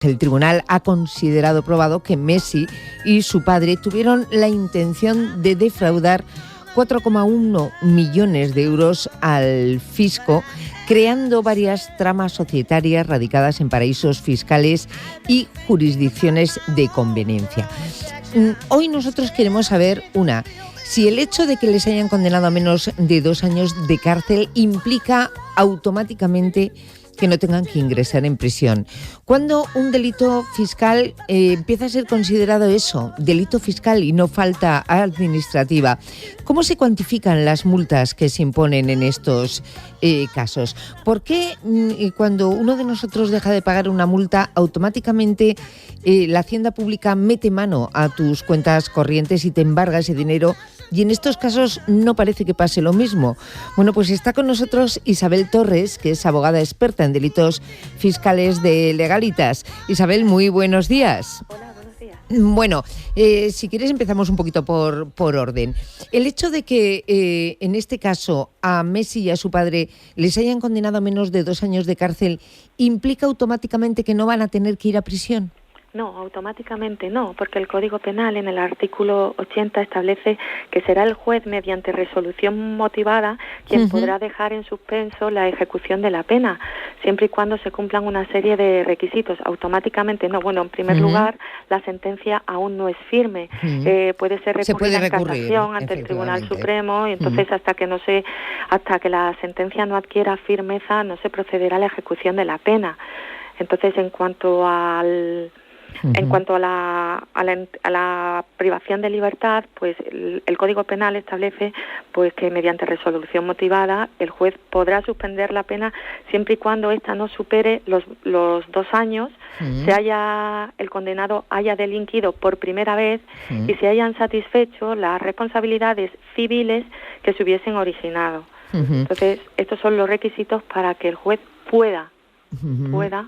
El tribunal ha considerado probado que Messi y su padre tuvieron la intención de defraudar 4,1 millones de euros al fisco, creando varias tramas societarias radicadas en paraísos fiscales y jurisdicciones de conveniencia. Hoy nosotros queremos saber si el hecho de que les hayan condenado a menos de 2 años de cárcel implica automáticamente que no tengan que ingresar en prisión. ¿Cuándo un delito fiscal empieza a ser considerado eso, delito fiscal y no falta administrativa? ¿Cómo se cuantifican las multas que se imponen en estos casos? ¿Por qué cuando uno de nosotros deja de pagar una multa, automáticamente la Hacienda Pública mete mano a tus cuentas corrientes y te embarga ese dinero? Y en estos casos no parece que pase lo mismo. Bueno, pues está con nosotros Isabel Torres, que es abogada experta en delitos fiscales de Legalitas. Isabel, muy buenos días. Hola, buenos días. Bueno, si quieres empezamos un poquito por orden. El hecho de que en este caso a Messi y a su padre les hayan condenado a menos de 2 años de cárcel, ¿implica automáticamente que no van a tener que ir a prisión? No, automáticamente no, porque el Código Penal en el artículo 80 establece que será el juez, mediante resolución motivada, quien podrá dejar en suspenso la ejecución de la pena, siempre y cuando se cumplan una serie de requisitos. Automáticamente no. Bueno, en primer lugar, la sentencia aún no es firme. Puede ser recurrida en casación ante el Tribunal Supremo, y entonces hasta que la sentencia no adquiera firmeza, no se procederá a la ejecución de la pena. Entonces, en cuanto a la privación de libertad, pues el Código Penal establece pues que mediante resolución motivada el juez podrá suspender la pena siempre y cuando ésta no supere los 2 años, el condenado haya delinquido por primera vez y se hayan satisfecho las responsabilidades civiles que se hubiesen originado. Entonces, estos son los requisitos para que el juez pueda acordar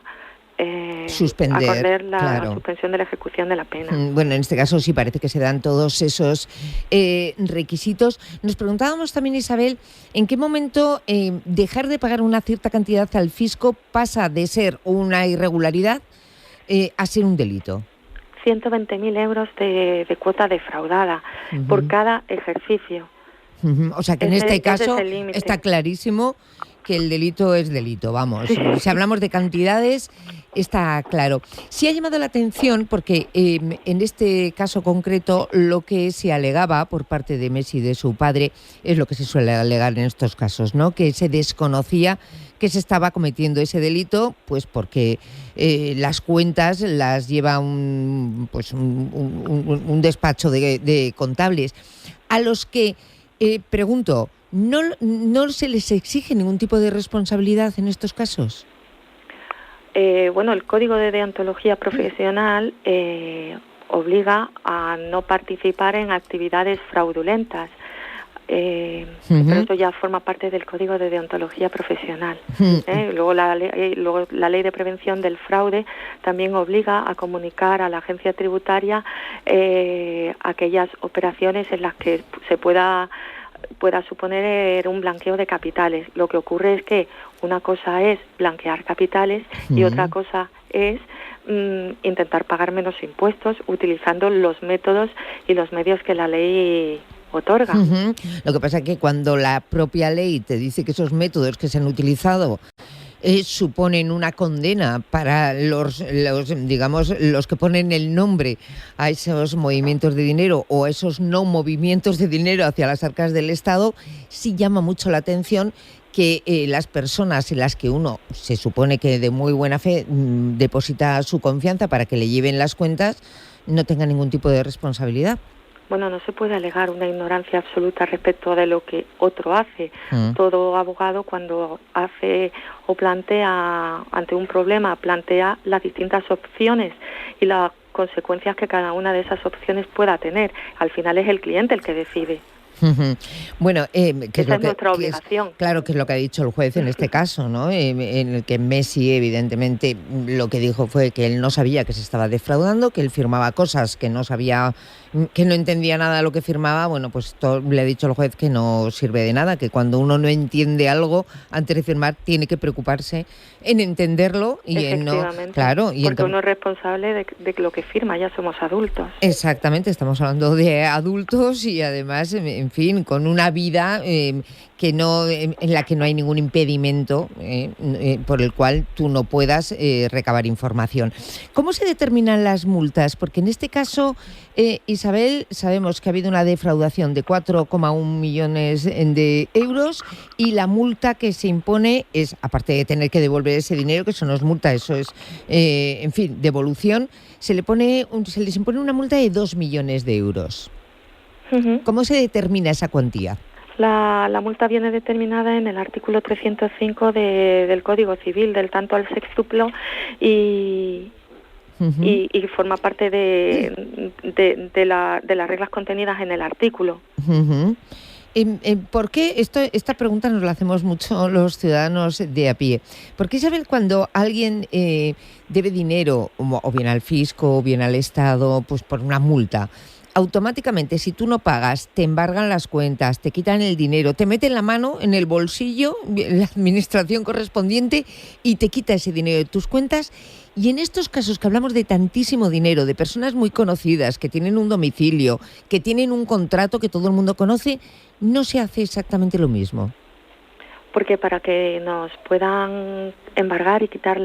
la suspensión de la ejecución de la pena. Bueno, en este caso sí parece que se dan todos esos requisitos. Nos preguntábamos también, Isabel, ¿en qué momento dejar de pagar una cierta cantidad al fisco pasa de ser una irregularidad a ser un delito? 120.000 euros de cuota defraudada por cada ejercicio. O sea que en este caso está clarísimo que el delito es delito, vamos. Sí. Si hablamos de cantidades, está claro. Sí ha llamado la atención porque en este caso concreto lo que se alegaba por parte de Messi y de su padre es lo que se suele alegar en estos casos, ¿no? Que se desconocía que se estaba cometiendo ese delito, pues porque las cuentas las lleva un despacho de contables, a los que pregunto, ¿no se les exige ningún tipo de responsabilidad en estos casos? Bueno, el Código de Deontología Profesional obliga a no participar en actividades fraudulentas. Pero eso ya forma parte del Código de Deontología Profesional. Luego la Ley de Prevención del Fraude también obliga a comunicar a la agencia tributaria aquellas operaciones en las que se pueda suponer un blanqueo de capitales. Lo que ocurre es que una cosa es blanquear capitales y otra cosa es intentar pagar menos impuestos utilizando los métodos y los medios que la ley otorga. Lo que pasa es que cuando la propia ley te dice que esos métodos que se han utilizado suponen una condena para los que ponen el nombre a esos movimientos de dinero o a esos no movimientos de dinero hacia las arcas del Estado, sí llama mucho la atención que las personas en las que uno se supone que de muy buena fe deposita su confianza para que le lleven las cuentas no tengan ningún tipo de responsabilidad. Bueno, no se puede alegar una ignorancia absoluta respecto de lo que otro hace. Todo abogado, cuando hace o plantea ante un problema, plantea las distintas opciones y las consecuencias que cada una de esas opciones pueda tener. Al final es el cliente el que decide. Bueno, que Esa es nuestra obligación. Claro, que es lo que ha dicho el juez en este caso, ¿no? En el que Messi, evidentemente, lo que dijo fue que él no sabía que se estaba defraudando, que él firmaba cosas que no sabía, que no entendía nada de lo que firmaba. Bueno, pues le ha dicho el juez que no sirve de nada, que cuando uno no entiende algo antes de firmar tiene que preocuparse en entenderlo y en no... Claro, y porque uno es responsable de lo que firma, ya somos adultos. Exactamente, estamos hablando de adultos y además, en fin, con una vida que no, en la que no hay ningún impedimento por el cual tú no puedas recabar información. ¿Cómo se determinan las multas? Porque en este caso, Isabel, sabemos que ha habido una defraudación de 4,1 millones de euros y la multa que se impone es, aparte de tener que devolver ese dinero, que eso no es multa, eso es, en fin, devolución, se les impone una multa de 2 millones de euros. ¿Cómo se determina esa cuantía? La multa viene determinada en el artículo 305 del Código Civil, del tanto al sextuplo, y forma parte de las reglas contenidas en el artículo. ¿Por qué esta pregunta nos la hacemos mucho los ciudadanos de a pie? ¿Por qué saben cuando alguien debe dinero, o bien al fisco, o bien al Estado, pues por una multa? Automáticamente, si tú no pagas, te embargan las cuentas, te quitan el dinero, te meten la mano en el bolsillo, la administración correspondiente, y te quita ese dinero de tus cuentas. Y en estos casos que hablamos de tantísimo dinero, de personas muy conocidas, que tienen un domicilio, que tienen un contrato que todo el mundo conoce, no se hace exactamente lo mismo. Porque para que nos puedan embargar y quitar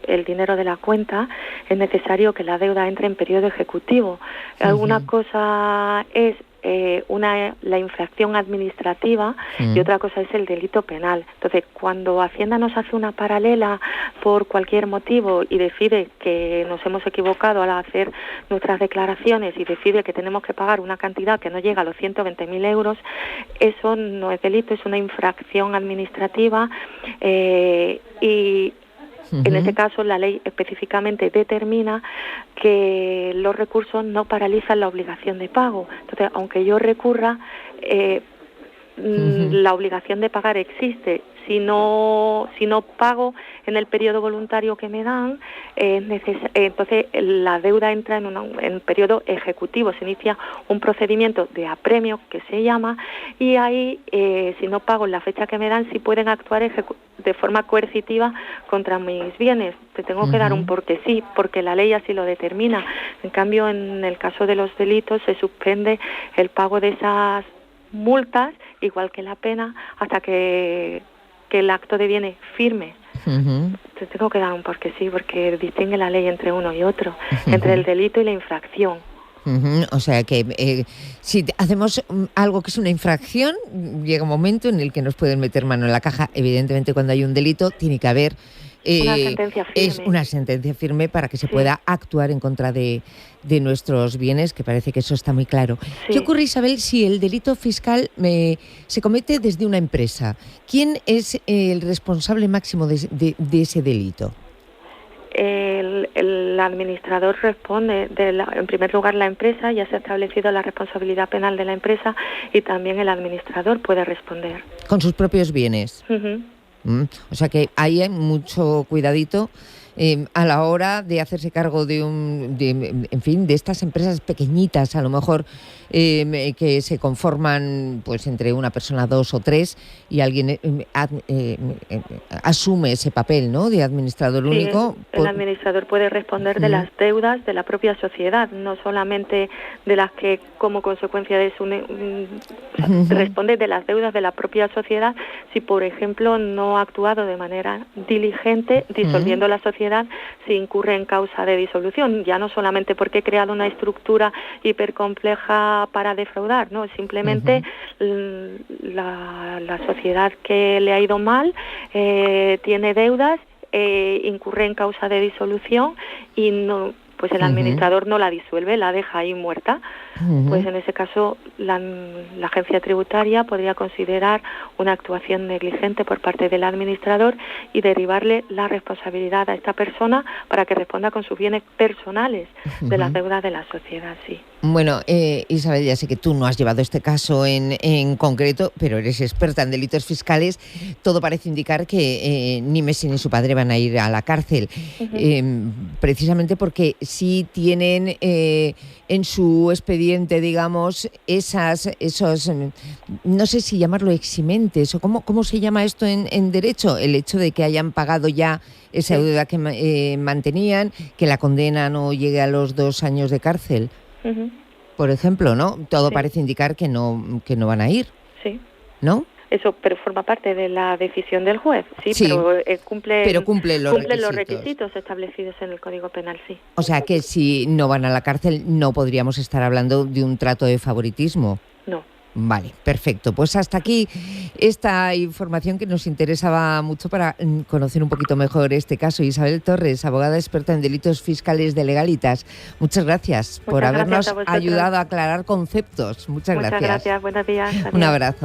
el dinero de la cuenta es necesario que la deuda entre en periodo ejecutivo. Una cosa es la infracción administrativa y otra cosa es el delito penal. Entonces, cuando Hacienda nos hace una paralela por cualquier motivo y decide que nos hemos equivocado al hacer nuestras declaraciones y decide que tenemos que pagar una cantidad que no llega a los 120.000 euros, eso no es delito, es una infracción administrativa y en este caso, la ley específicamente determina que los recursos no paralizan la obligación de pago. Entonces, aunque yo recurra, la obligación de pagar existe. Si no pago en el periodo voluntario que me dan, entonces la deuda entra en periodo ejecutivo. Se inicia un procedimiento de apremio, que se llama, y ahí, si no pago en la fecha que me dan, sí pueden actuar de forma coercitiva contra mis bienes. Te tengo que dar un porque sí, porque la ley así lo determina. En cambio, en el caso de los delitos, se suspende el pago de esas multas, igual que la pena, hasta que el acto deviene firme. Te tengo que dar un porque sí, porque distingue la ley entre uno y otro, entre el delito y la infracción. O sea que si hacemos algo que es una infracción, llega un momento en el que nos pueden meter mano en la caja. Evidentemente, cuando hay un delito, tiene que haber una sentencia firme. Es una sentencia firme para que se pueda actuar en contra de nuestros bienes, que parece que eso está muy claro. ¿Qué ocurre, Isabel, si el delito fiscal se comete desde una empresa? ¿Quién es el responsable máximo de ese delito? El administrador responde, en primer lugar la empresa, ya se ha establecido la responsabilidad penal de la empresa, y también el administrador puede responder. ¿Con sus propios bienes? O sea que ahí hay mucho cuidadito a la hora de hacerse cargo de estas empresas pequeñitas, a lo mejor que se conforman pues entre una persona, dos o tres, y alguien asume ese papel, ¿no?, de administrador único. El administrador puede responder de las deudas de la propia sociedad, no solamente de las que como consecuencia de eso responde de las deudas de la propia sociedad si, por ejemplo, no ha actuado de manera diligente disolviendo la sociedad, si incurre en causa de disolución, ya no solamente porque he creado una estructura hipercompleja para defraudar, no, simplemente la sociedad que le ha ido mal tiene deudas, incurre en causa de disolución y no, pues el administrador no la disuelve, la deja ahí muerta. pues en ese caso la agencia tributaria podría considerar una actuación negligente por parte del administrador y derivarle la responsabilidad a esta persona para que responda con sus bienes personales de las deudas de la sociedad, sí. Bueno, Isabel, ya sé que tú no has llevado este caso en concreto, pero eres experta en delitos fiscales. Todo parece indicar que ni Messi ni su padre van a ir a la cárcel, precisamente porque sí tienen en su expediente, digamos, esos, no sé si llamarlo eximentes, o cómo se llama esto en derecho, el hecho de que hayan pagado ya esa deuda que mantenían, que la condena no llegue a los 2 años de cárcel. Por ejemplo, ¿no? Todo parece indicar que no van a ir. Sí. ¿No? Eso, pero forma parte de la decisión del juez, sí. Pero cumple los requisitos establecidos en el Código Penal, sí. O sea que si no van a la cárcel no podríamos estar hablando de un trato de favoritismo. No. Vale, perfecto. Pues hasta aquí esta información que nos interesaba mucho para conocer un poquito mejor este caso. Isabel Torres, abogada experta en delitos fiscales de Legalitas. Muchas gracias por habernos ayudado a aclarar conceptos. Muchas gracias. Muchas gracias. Buenos días. Adiós. Un abrazo.